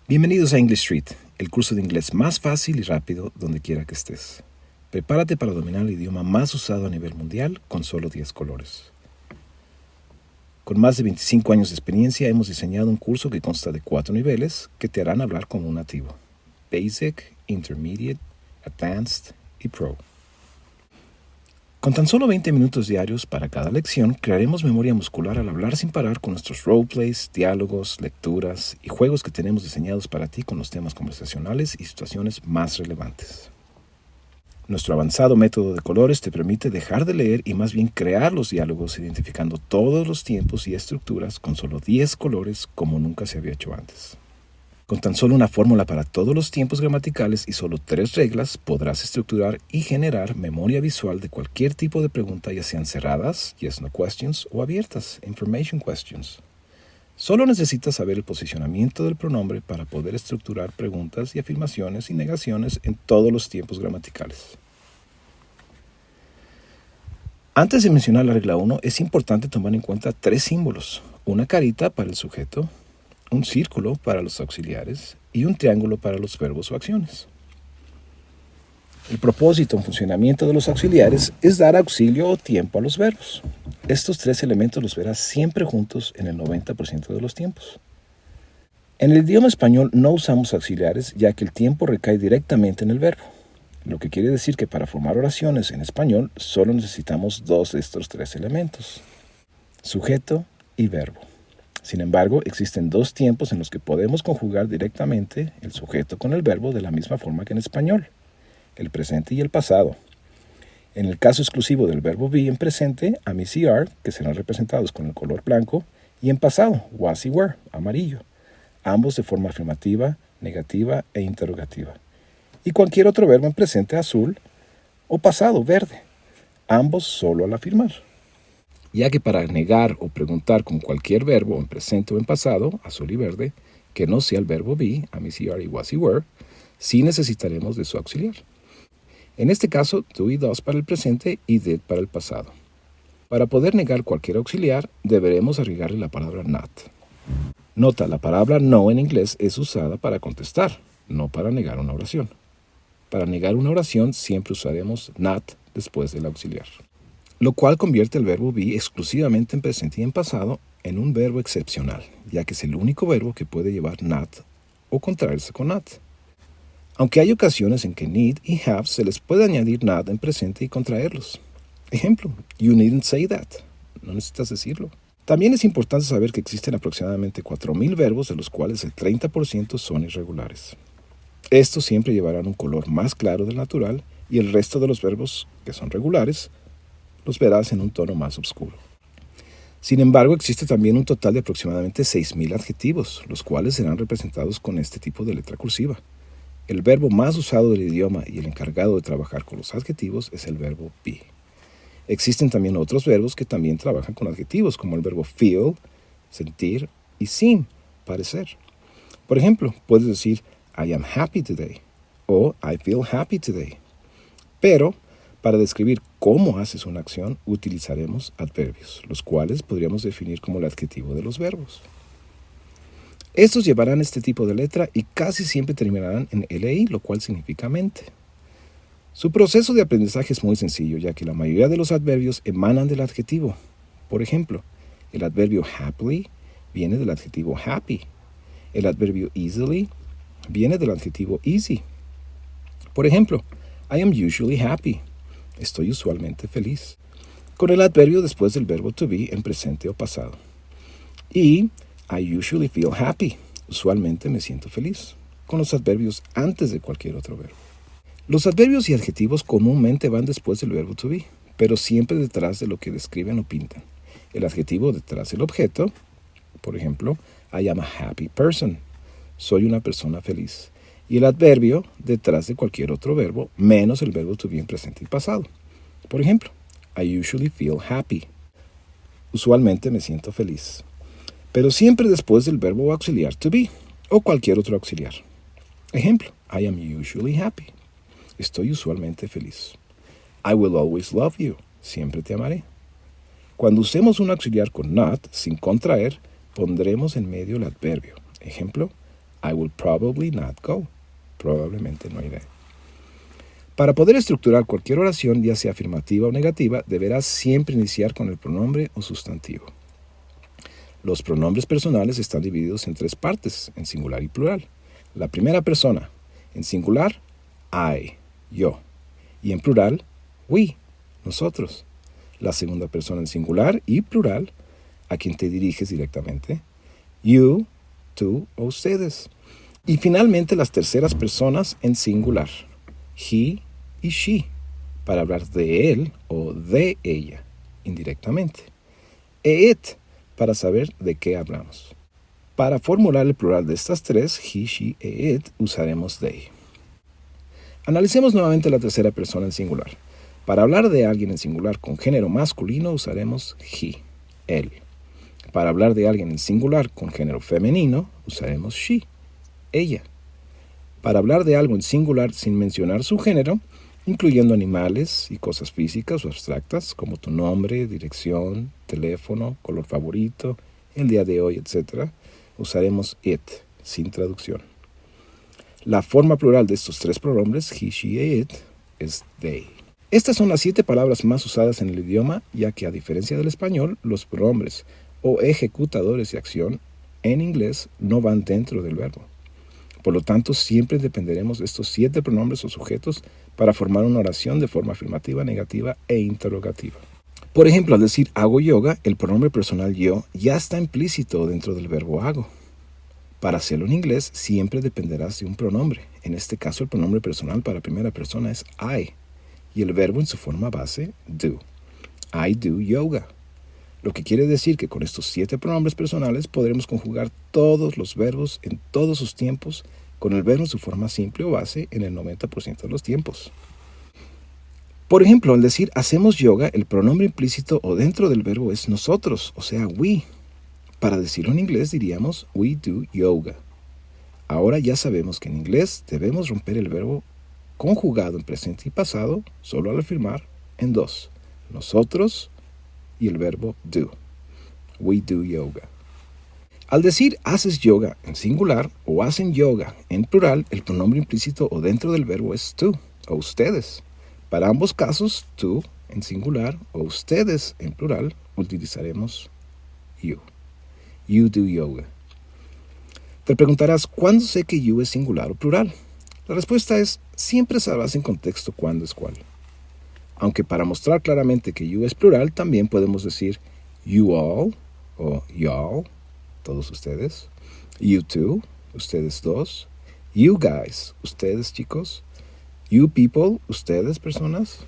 Bienvenidos a English Street, el curso de inglés más fácil y rápido donde quiera que estés. Prepárate para dominar el idioma más usado a nivel mundial con solo 10 colores. Con más de 25 años de experiencia hemos diseñado un curso que consta de 4 niveles que te harán hablar como un nativo: Basic, Intermediate, Advanced y Pro. Con tan solo 20 minutos diarios para cada lección, crearemos memoria muscular al hablar sin parar con nuestros roleplays, diálogos, lecturas y juegos que tenemos diseñados para ti con los temas conversacionales y situaciones más relevantes. Nuestro avanzado método de colores te permite dejar de leer y más bien crear los diálogos identificando todos los tiempos y estructuras con solo 10 colores como nunca se había hecho antes. Con tan solo una fórmula para todos los tiempos gramaticales y solo 3 reglas, podrás estructurar y generar memoria visual de cualquier tipo de pregunta, ya sean cerradas, yes/no questions, o abiertas, information questions. Solo necesitas saber el posicionamiento del pronombre para poder estructurar preguntas y afirmaciones y negaciones en todos los tiempos gramaticales. Antes de mencionar la regla 1, es importante tomar en cuenta 3 símbolos: una carita para el sujeto, un círculo para los auxiliares y un triángulo para los verbos o acciones. El propósito o funcionamiento de los auxiliares es dar auxilio o tiempo a los verbos. Estos 3 elementos los verás siempre juntos en el 90% de los tiempos. En el idioma español no usamos auxiliares ya que el tiempo recae directamente en el verbo, lo que quiere decir que para formar oraciones en español solo necesitamos 2 de estos 3 elementos: sujeto y verbo. Sin embargo, existen 2 tiempos en los que podemos conjugar directamente el sujeto con el verbo de la misma forma que en español: el presente y el pasado. En el caso exclusivo del verbo be en presente, am, is y are, que serán representados con el color blanco, y en pasado, was y were, amarillo, ambos de forma afirmativa, negativa e interrogativa. Y cualquier otro verbo en presente, azul, o pasado, verde, ambos solo al afirmar. Ya que para negar o preguntar con cualquier verbo en presente o en pasado, azul y verde, que no sea el verbo be, am, is y are y was y were, sí necesitaremos de su auxiliar. En este caso, do y does para el presente y did para el pasado. Para poder negar cualquier auxiliar, deberemos agregarle la palabra not. Nota, la palabra no en inglés es usada para contestar, no para negar una oración. Para negar una oración siempre usaremos not después del auxiliar, lo cual convierte el verbo be exclusivamente en presente y en pasado en un verbo excepcional, ya que es el único verbo que puede llevar not o contraerse con not. Aunque hay ocasiones en que need y have se les puede añadir not en presente y contraerlos. Ejemplo, you needn't say that. No necesitas decirlo. También es importante saber que existen aproximadamente 4,000 verbos, de los cuales el 30% son irregulares. Estos siempre llevarán un color más claro del natural y el resto de los verbos, que son regulares, los verás en un tono más oscuro. Sin embargo, existe también un total de aproximadamente 6,000 adjetivos, los cuales serán representados con este tipo de letra cursiva. El verbo más usado del idioma y el encargado de trabajar con los adjetivos es el verbo be. Existen también otros verbos que también trabajan con adjetivos, como el verbo feel, sentir, y seem, parecer. Por ejemplo, puedes decir I am happy today o I feel happy today. Pero para describir cómo haces una acción, utilizaremos adverbios, los cuales podríamos definir como el adjetivo de los verbos. Estos llevarán este tipo de letra y casi siempre terminarán en LI, lo cual significa mente. Su proceso de aprendizaje es muy sencillo, ya que la mayoría de los adverbios emanan del adjetivo. Por ejemplo, el adverbio happily viene del adjetivo happy. El adverbio easily viene del adjetivo easy. Por ejemplo, I am usually happy. Estoy usualmente feliz, con el adverbio después del verbo to be en presente o pasado. Y I usually feel happy. Usualmente me siento feliz, con los adverbios antes de cualquier otro verbo. Los adverbios y adjetivos comúnmente van después del verbo to be, pero siempre detrás de lo que describen o pintan. El adjetivo detrás del objeto, por ejemplo, I am a happy person. Soy una persona feliz. Y el adverbio detrás de cualquier otro verbo, menos el verbo to be en presente y pasado. Por ejemplo, I usually feel happy. Usualmente me siento feliz. Pero siempre después del verbo auxiliar to be, o cualquier otro auxiliar. Ejemplo, I am usually happy. Estoy usualmente feliz. I will always love you. Siempre te amaré. Cuando usemos un auxiliar con not, sin contraer, pondremos en medio el adverbio. Ejemplo, I will probably not go. Probablemente no iré. Para poder estructurar cualquier oración, ya sea afirmativa o negativa, deberás siempre iniciar con el pronombre o sustantivo. Los pronombres personales están divididos en tres partes, en singular y plural. La primera persona, en singular, I, yo. Y en plural, we, nosotros. La segunda persona en singular y plural, a quien te diriges directamente, you, tú o ustedes. Y finalmente las terceras personas en singular, he y she, para hablar de él o de ella, indirectamente. E it, para saber de qué hablamos. Para formular el plural de estas tres, he, she e it, usaremos they. Analicemos nuevamente la tercera persona en singular. Para hablar de alguien en singular con género masculino, usaremos he, él. Para hablar de alguien en singular con género femenino, usaremos she, ella. Para hablar de algo en singular sin mencionar su género, incluyendo animales y cosas físicas o abstractas, como tu nombre, dirección, teléfono, color favorito, el día de hoy, etc., usaremos it, sin traducción. La forma plural de estos tres pronombres, he, she e it, es they. Estas son las 7 palabras más usadas en el idioma, ya que a diferencia del español, los pronombres o ejecutadores de acción en inglés no van dentro del verbo. Por lo tanto, siempre dependeremos de estos 7 pronombres o sujetos para formar una oración de forma afirmativa, negativa e interrogativa. Por ejemplo, al decir hago yoga, el pronombre personal yo ya está implícito dentro del verbo hago. Para hacerlo en inglés, siempre dependerás de un pronombre. En este caso, el pronombre personal para primera persona es I, y el verbo en su forma base, do. I do yoga. Lo que quiere decir que con estos 7 pronombres personales podremos conjugar todos los verbos en todos sus tiempos con el verbo en su forma simple o base en el 90% de los tiempos. Por ejemplo, al decir hacemos yoga, el pronombre implícito o dentro del verbo es nosotros, o sea, we. Para decirlo en inglés diríamos we do yoga. Ahora ya sabemos que en inglés debemos romper el verbo conjugado en presente y pasado solo al afirmar en 2. Nosotros y el verbo do. We do yoga. Al decir haces yoga en singular o hacen yoga en plural, el pronombre implícito o dentro del verbo es tú o ustedes. Para ambos casos, tú en singular o ustedes en plural, utilizaremos you. You do yoga. Te preguntarás, ¿cuándo sé que you es singular o plural? La respuesta es, siempre sabrás en contexto cuándo es cuál. Aunque para mostrar claramente que you es plural, también podemos decir you all o y'all, todos ustedes, you two, ustedes dos, you guys, ustedes chicos, you people, ustedes personas.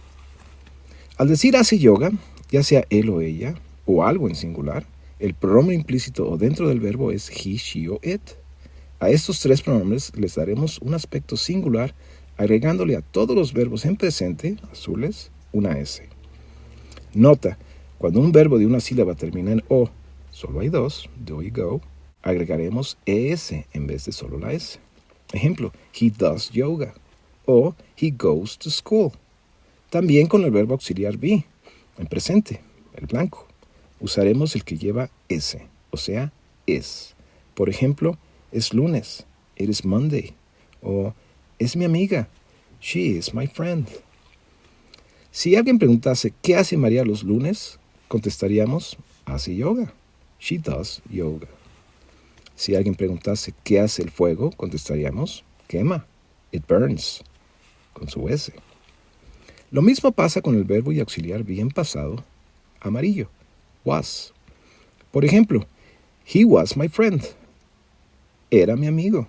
Al decir hace yoga, ya sea él o ella, o algo en singular, el pronombre implícito o dentro del verbo es he, she o it. A estos 3 pronombres les daremos un aspecto singular agregándole a todos los verbos en presente, azules, una S. Nota, cuando un verbo de una sílaba termina en O, solo hay 2, do y go, agregaremos ES en vez de solo la S. Ejemplo, he does yoga o he goes to school. También con el verbo auxiliar be, en presente, el blanco, usaremos el que lleva S, o sea, es. Por ejemplo, es lunes, it is Monday, o es mi amiga, she is my friend. Si alguien preguntase ¿qué hace María los lunes?, contestaríamos, hace yoga. She does yoga. Si alguien preguntase ¿qué hace el fuego?, contestaríamos, quema. It burns, con su S. Lo mismo pasa con el verbo y auxiliar be en pasado, amarillo, was. Por ejemplo, he was my friend. Era mi amigo.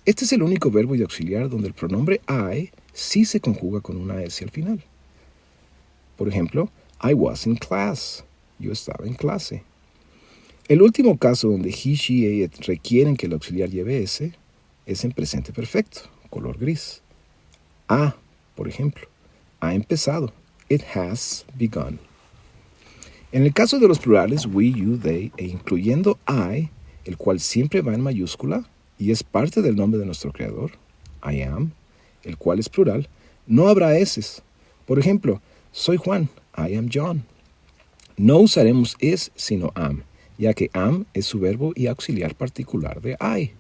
Este es el único verbo y auxiliar donde el pronombre I sí se conjuga con una S al final. Por ejemplo, I was in class. Yo estaba en clase. El último caso donde he, she e it requieren que el auxiliar lleve S es en presente perfecto, color gris. Ha, por ejemplo, ha empezado. It has begun. En el caso de los plurales we, you, they e incluyendo I, el cual siempre va en mayúscula y es parte del nombre de nuestro creador, I am, el cual es plural, no habrá S's. Por ejemplo, soy Juan, I am John. No usaremos is sino am, ya que am es su verbo y auxiliar particular de I.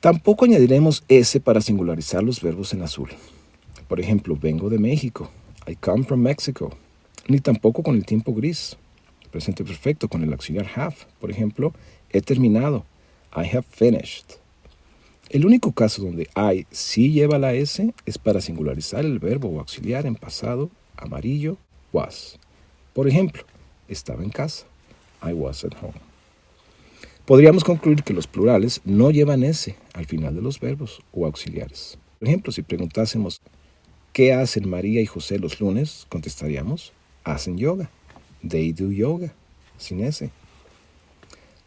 Tampoco añadiremos S para singularizar los verbos en azul. Por ejemplo, vengo de México. I come from Mexico. Ni tampoco con el tiempo gris. Presente perfecto con el auxiliar have. Por ejemplo, he terminado. I have finished. El único caso donde I sí lleva la S es para singularizar el verbo o auxiliar en pasado, amarillo, was. Por ejemplo, estaba en casa. I was at home. Podríamos concluir que los plurales no llevan S al final de los verbos o auxiliares. Por ejemplo, si preguntásemos ¿qué hacen María y José los lunes? Contestaríamos, hacen yoga. They do yoga, sin S.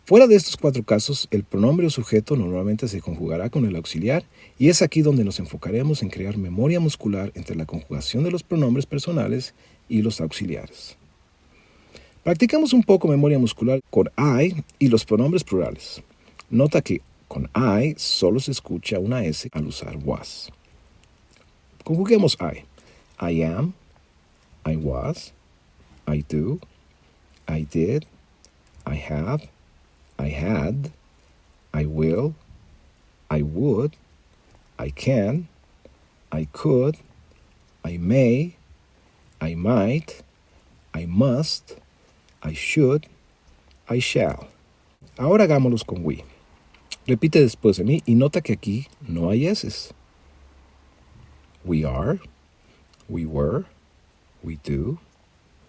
Fuera de estos 4 casos, el pronombre o sujeto normalmente se conjugará con el auxiliar y es aquí donde nos enfocaremos en crear memoria muscular entre la conjugación de los pronombres personales y los auxiliares. Practicamos un poco memoria muscular con I y los pronombres plurales. Nota que con I solo se escucha una S al usar was. Conjuguemos I. I am, I was, I do, I did, I have, I had, I will, I would, I can, I could, I may, I might, I must, I should, I shall. Ahora hagámoslos con we. Repite después de mí y nota que aquí no hay S's. We are, we were, we do,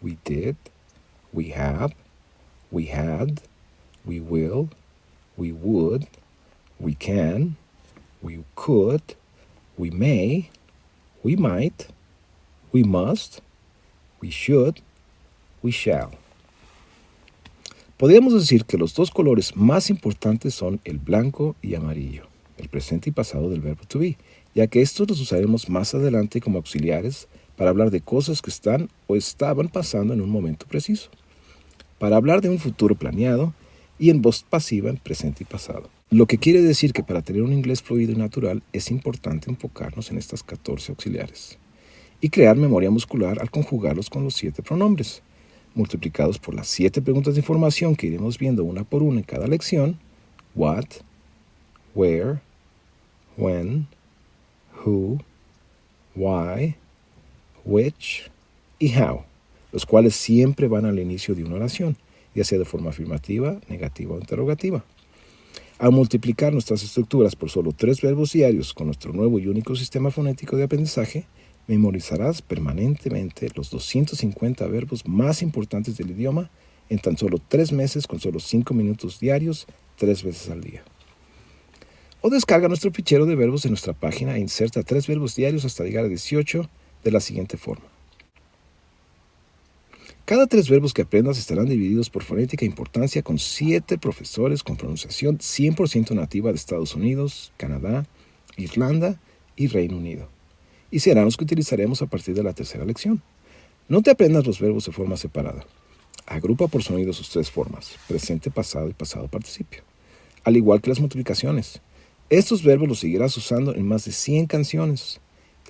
we did, we have, we had, we will, we would, we can, we could, we may, we might, we must, we should, we shall. Podríamos decir que los 2 colores más importantes son el blanco y amarillo, el presente y pasado del verbo to be, ya que estos los usaremos más adelante como auxiliares para hablar de cosas que están o estaban pasando en un momento preciso, para hablar de un futuro planeado y en voz pasiva en presente y pasado. Lo que quiere decir que para tener un inglés fluido y natural es importante enfocarnos en estas 14 auxiliares y crear memoria muscular al conjugarlos con los 7 pronombres, multiplicados por las 7 preguntas de información que iremos viendo una por una en cada lección: what, where, when, who, why, which y how, los cuales siempre van al inicio de una oración, ya sea de forma afirmativa, negativa o interrogativa. Al multiplicar nuestras estructuras por solo 3 verbos diarios con nuestro nuevo y único sistema fonético de aprendizaje, memorizarás permanentemente los 250 verbos más importantes del idioma en tan solo 3 meses con solo 5 minutos diarios, 3 veces al día. O descarga nuestro fichero de verbos en nuestra página e inserta 3 verbos diarios hasta llegar a 18 de la siguiente forma. Cada 3 verbos que aprendas estarán divididos por fonética e importancia con 7 profesores con pronunciación 100% nativa de Estados Unidos, Canadá, Irlanda y Reino Unido. Y serán los que utilizaremos a partir de la 3ª lección. No te aprendas los verbos de forma separada. Agrupa por sonido sus 3 formas, presente, pasado y pasado participio. Al igual que las multiplicaciones. Estos verbos los seguirás usando en más de 100 canciones.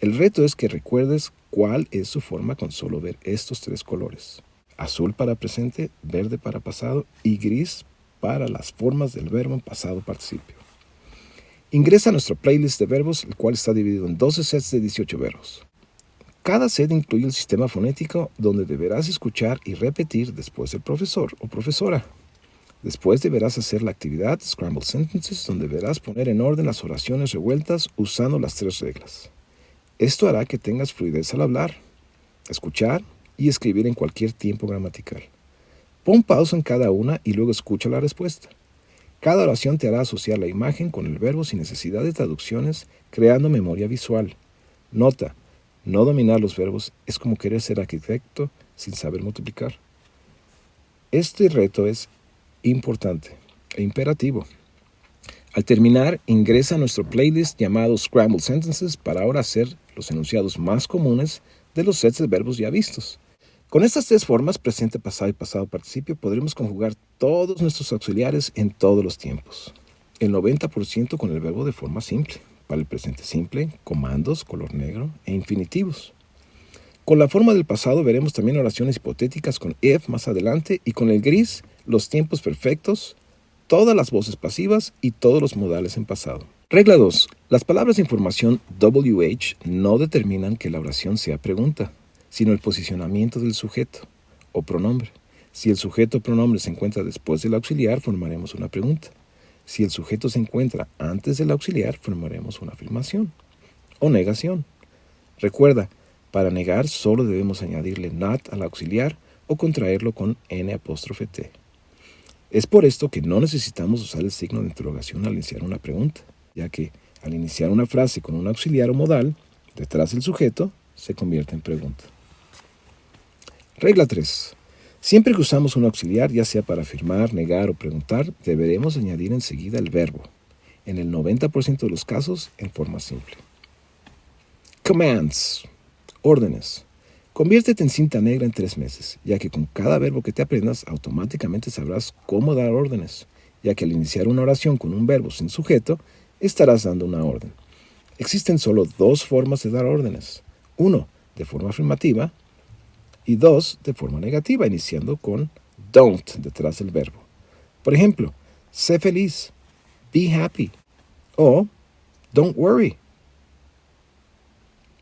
El reto es que recuerdes cuál es su forma con solo ver estos 3 colores. Azul para presente, verde para pasado y gris para las formas del verbo en pasado participio. Ingresa a nuestro playlist de verbos, el cual está dividido en 12 sets de 18 verbos. Cada set incluye el sistema fonético donde deberás escuchar y repetir después del profesor o profesora. Después deberás hacer la actividad Scrambled Sentences, donde deberás poner en orden las oraciones revueltas usando las 3 reglas. Esto hará que tengas fluidez al hablar, escuchar y escribir en cualquier tiempo gramatical. Pon pausa en cada una y luego escucha la respuesta. Cada oración te hará asociar la imagen con el verbo sin necesidad de traducciones, creando memoria visual. Nota, no dominar los verbos es como querer ser arquitecto sin saber multiplicar. Este reto es importante e imperativo. Al terminar, ingresa a nuestro playlist llamado Scrambled Sentences para ahora hacer los enunciados más comunes de los sets de verbos ya vistos. Con estas 3 formas, presente, pasado y pasado participio, podremos conjugar todos nuestros auxiliares en todos los tiempos. El 90% con el verbo de forma simple. Para el presente simple, comandos, color negro e infinitivos. Con la forma del pasado veremos también oraciones hipotéticas con if más adelante y con el gris, los tiempos perfectos, todas las voces pasivas y todos los modales en pasado. Regla 2. Las palabras de información WH no determinan que la oración sea pregunta, sino el posicionamiento del sujeto o pronombre. Si el sujeto o pronombre se encuentra después del auxiliar, formaremos una pregunta. Si el sujeto se encuentra antes del auxiliar, formaremos una afirmación o negación. Recuerda, para negar solo debemos añadirle not al auxiliar o contraerlo con N''T. Es por esto que no necesitamos usar el signo de interrogación al iniciar una pregunta, ya que al iniciar una frase con un auxiliar o modal, detrás del sujeto, se convierte en pregunta. Regla 3. Siempre que usamos un auxiliar, ya sea para afirmar, negar o preguntar, deberemos añadir enseguida el verbo, en el 90% de los casos en forma simple. Commands, órdenes. Conviértete en cinta negra en 3 meses, ya que con cada verbo que te aprendas, automáticamente sabrás cómo dar órdenes, ya que al iniciar una oración con un verbo sin sujeto, estarás dando una orden. Existen solo 2 formas de dar órdenes. 1, de forma afirmativa, y 2, de forma negativa, iniciando con don't detrás del verbo. Por ejemplo, sé feliz, be happy, o don't worry.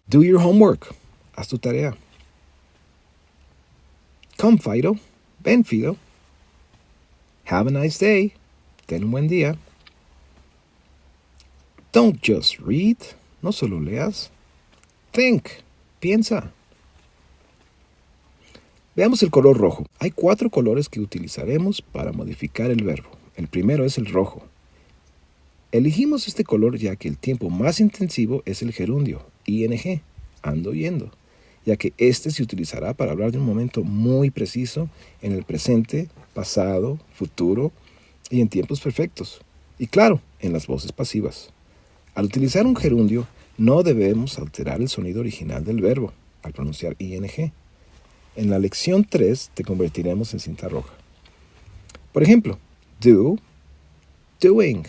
Do your homework, haz tu tarea. Come, Fido, ven, Fido. Have a nice day, ten un buen día. Don't just read, no solo leas. Think, piensa. Veamos el color rojo. Hay 4 colores que utilizaremos para modificar el verbo. El primero es el rojo. Elegimos este color ya que el tiempo más intensivo es el gerundio, ing, ando yendo, ya que este se utilizará para hablar de un momento muy preciso en el presente, pasado, futuro y en tiempos perfectos. Y claro, en las voces pasivas. Al utilizar un gerundio, no debemos alterar el sonido original del verbo al pronunciar ing. En la lección 3 te convertiremos en cinta roja. Por ejemplo, do, doing,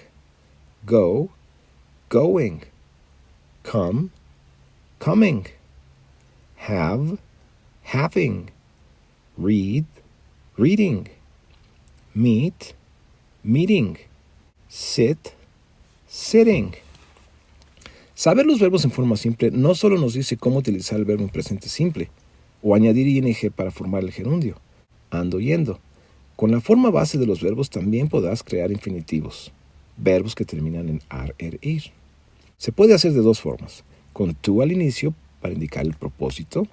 go, going, come, coming, have, having, read, reading, meet, meeting, sit, sitting. Saber los verbos en forma simple no solo nos dice cómo utilizar el verbo en presente simple, o añadir ing para formar el gerundio, ando yendo. Con la forma base de los verbos también podrás crear infinitivos, verbos que terminan en ar, ir. Se puede hacer de 2 formas, con to al inicio para indicar el propósito.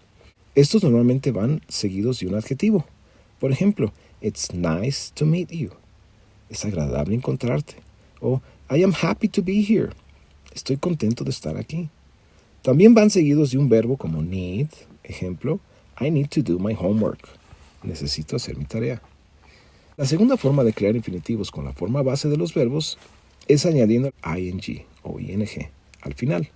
Estos normalmente van seguidos de un adjetivo. Por ejemplo, it's nice to meet you. Es agradable encontrarte. O I am happy to be here. Estoy contento de estar aquí. También van seguidos de un verbo como need, ejemplo, I need to do my homework. Necesito hacer mi tarea. La segunda forma de crear infinitivos con la forma base de los verbos es añadiendo ing o ing al final.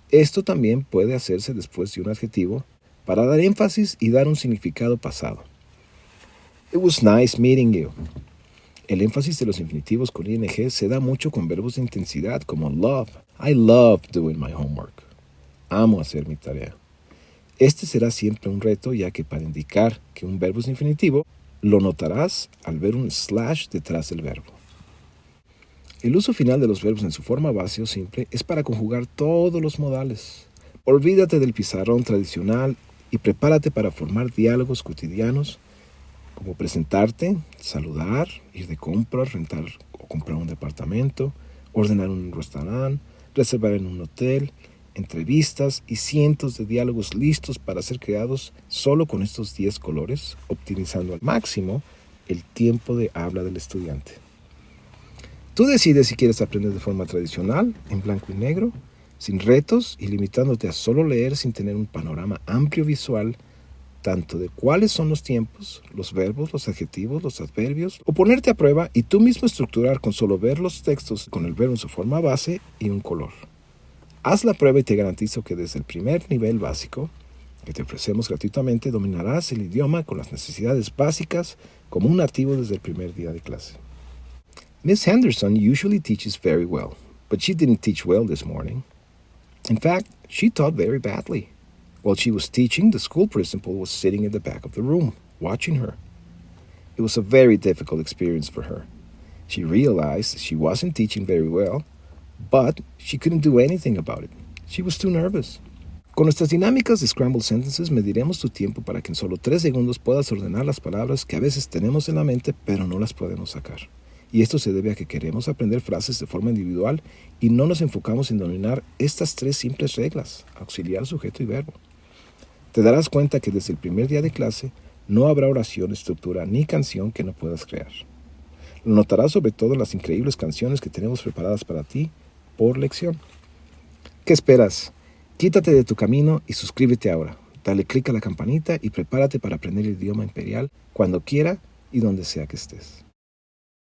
Esto también puede hacerse después de un adjetivo para dar énfasis y dar un significado pasado. It was nice meeting you. El énfasis de los infinitivos con ing se da mucho con verbos de intensidad como love. I love doing my homework. Amo hacer mi tarea. Este será siempre un reto, ya que para indicar que un verbo es infinitivo, lo notarás al ver un slash detrás del verbo. El uso final de los verbos en su forma base o simple es para conjugar todos los modales. Olvídate del pizarrón tradicional y prepárate para formar diálogos cotidianos como presentarte, saludar, ir de compras, rentar o comprar un departamento, ordenar un restaurante, reservar en un hotel, entrevistas y cientos de diálogos listos para ser creados solo con estos 10 colores, optimizando al máximo el tiempo de habla del estudiante. Tú decides si quieres aprender de forma tradicional, en blanco y negro, sin retos y limitándote a solo leer sin tener un panorama amplio visual, tanto de cuáles son los tiempos, los verbos, los adjetivos, los adverbios, o ponerte a prueba y tú mismo estructurar con solo ver los textos con el verbo en su forma base y un color. Haz la prueba y te garantizo que desde el primer nivel básico, que te ofrecemos gratuitamente, dominarás el idioma con las necesidades básicas como un nativo desde el primer día de clase. Miss Henderson usually teaches very well, but she didn't teach well this morning. In fact, she taught very badly. While she was teaching, the school principal was sitting in the back of the room, watching her. It was a very difficult experience for her. She realized she wasn't teaching very well, But she couldn't do anything about it. She was too nervous. Con nuestras dinámicas de Scrambled Sentences mediremos tu tiempo para que en solo 3 segundos puedas ordenar las palabras que a veces tenemos en la mente pero no las podemos sacar. Y esto se debe a que queremos aprender frases de forma individual y no nos enfocamos en dominar estas 3 simples reglas: auxiliar, sujeto y verbo. Te darás cuenta que desde el primer día de clase no habrá oración, estructura ni canción que no puedas crear. Lo notarás sobre todo en las increíbles canciones que tenemos preparadas para ti por lección. ¿Qué esperas? Quítate de tu camino y suscríbete ahora. Dale clic a la campanita y prepárate para aprender el idioma imperial cuando quiera y donde sea que estés.